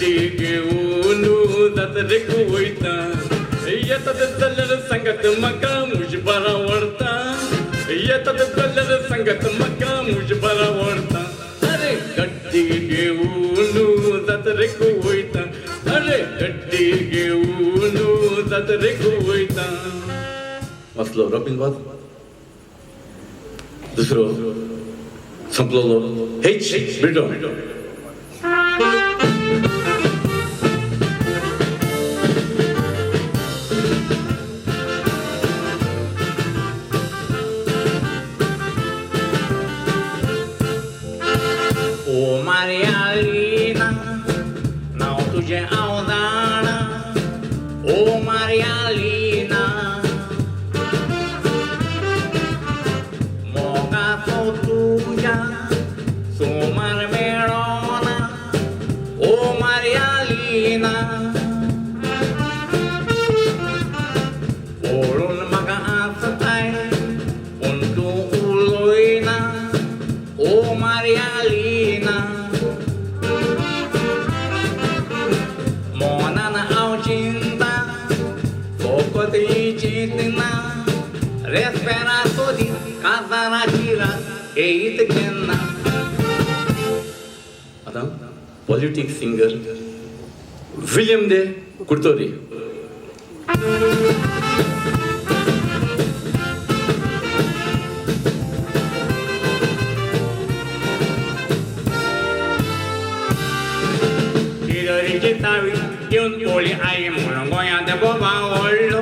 गड्डी घेऊन जात रे कोयता येतात चलर संगत मका मुझ बरा वरता येतात चलर संगत मका मुझ बरा वरता अरे गड्डी घेऊन जात रे कोयता अरे गड्डी घेऊन जात रे कोयता वाचलो रॉबिन वाज दुसरं संपलो हेच ब्रिटन ओ मारियालीना नाव तुझे अवदाना ओ मारियालीना मोगा तो तुझ्या सोमर मेळोना ओ मारियालीना ओळून म्हाका आसताय पूण तूं उलोयना ओ मारियालीना मोनान हांव चिंता फकत ही चिंतना रेस्पेरातो दी काजाराची रात येयत केन्ना आता पॉलिटिक्स सिंगर विलियम दे कुर्तोरी तिजोरीची चावी घेवन पोळी आई म्हणून गोंयांत बोबा ओडलो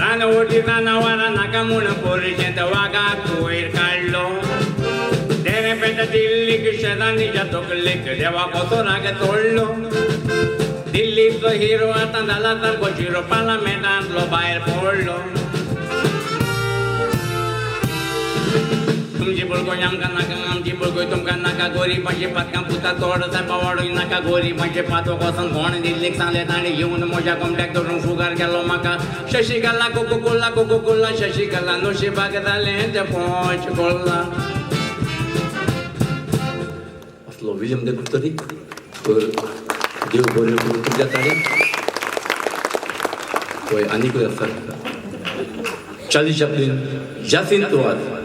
रानवटी जनावरां नाका म्हूण पोरचें वागाक वयर काडलो तेणे पेट दिल्लीक शेजान्नीच्या तकलेक देवा कसो राग तोडलो दिल्लीचो हिरो आतां जाला सारको शिरो पार्लमेंटांतलो भायर पडलो तुमची बळगोय आमकां नाका आमची बळगोय तुमकां नाका गोरिबांचे पातकां पुता तोड सायपा वाडूय नाका गोरिबांचे पातोक वचून कोण दिल्लीक सांगलें ताणें येवन म्हज्या कोमट्याक धरून शुगर केलो म्हाका शशिकला कोकोकोला शशिकला नशिबाक जालें तें पोंच कोल्ला असलो विलियम दे कुर्तोरी देव बरें करून तुमच्या ताणें पळय आनीकूय आसा चार्ली चॅप्लिन जासिंतो आज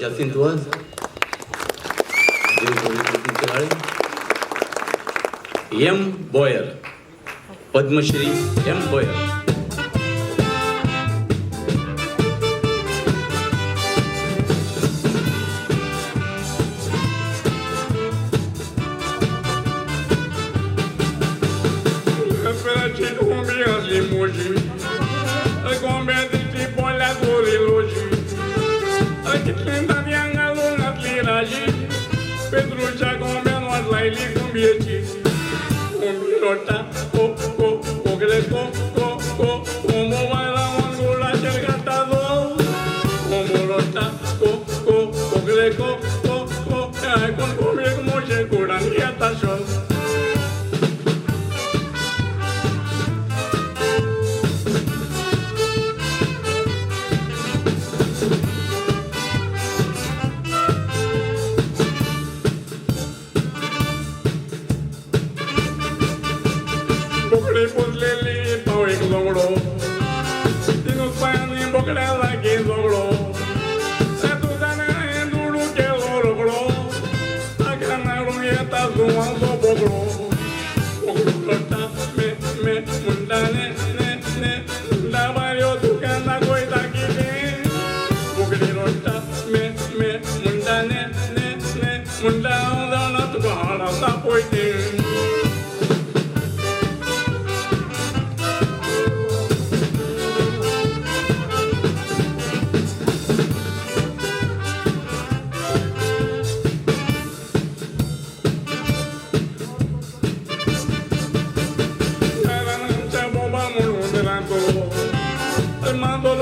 Jacinto आज देव बरें करून तुमचे ताणें एम बॉयर पद्मश्री एम बॉयर Petruccia come non la li cumbieci un pilota o greco como va la angula cercatado como rota o greco con come como se curan y atacho ne ne ne la vario tu canta coita kine bugri rotta me munda ne ne ne munda ona tu hala sa poite Armando